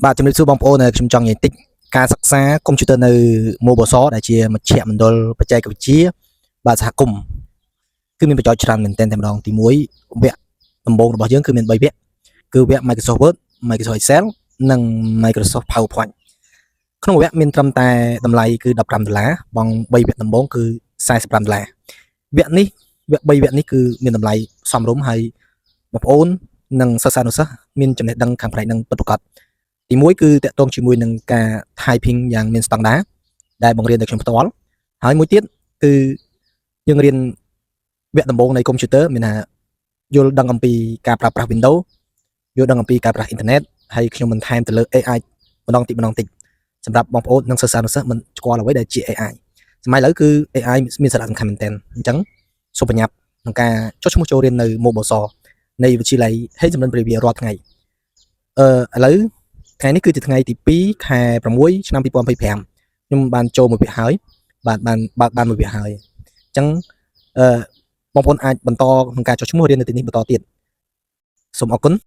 បាទជំរាបសួរបបងប្អូនខ្ញុំចង់និយាយតិចការសិក្សាកុំព្យូទ័រនៅមូបសដែលជាមជ្ឈមណ្ឌលបច្ចេកវិទ្យាបាទសហគមន៍គឺមានប្រយោជន៍ច្រើនមែនទែនតែម្ដងទី1វគ្គដំបូងរបស់យើងគឺមាន3វគ្គគឺវគ្គ Microsoft Word Microsoft Excel និង Microsoft PowerPoint ក្នុងវគ្គមានត្រឹមតែតម្លៃគឺ$15បង3វគ្គដំបូងគឺ$45វគ្គនេះវគ្គ3វគ្គនេះគឺមានតម្លៃសមរម្យហើយបងប្អូននិងសិស្សានុសិស្សមានចំណេះដឹងខាងផ្នែកនឹងពិតប្រាកដទី1គឺតាក់ទងជាមួយនឹងការ typing យ៉ាងមានស្តង់ដារដែលបង្រៀនដោយខ្ញុំផ្ទាល់ហើយមួយទៀតគឺយើងរៀនវគ្គដំបូងនៃកុំព្យូទ័រមានថាយល់ដឹងអំពីការប្រើប្រាស់ Windows យល់ដឹងអំពីការប្រើប្រាស់អ៊ីនធឺណិតហើយខ្ញុំបន្ថែមទៅលើ AI ម្ដងតិចសម្រាប់បងប្អូននិងសិស្សានុសិស្សមិនស្គាល់អ្វីដែលជា AI សម័យឥឡូវគឺ AI មានសារៈសំខាន់មែនទែនអញ្ចឹងសូមប្រញាប់ក្នុងការចុះឈ្មោះចូលរៀននៅមូបសនៃវិទ្យាល័យហេងសំរិនព្រះវិហាររាល់ថ្ងៃឥឡូវថ្ងៃនេះគឺជាថ្ងៃទី2ខែ6ឆ្នាំ2025ខ្ញុំបានចូលមួយវគ្គហើយបានមួយវគ្គហើយអញ្ចឹងបងប្អូនអាចបន្តក្នុងការចុះឈ្មោះរៀននៅទីនេះបន្តទៀតសូមអរគុណ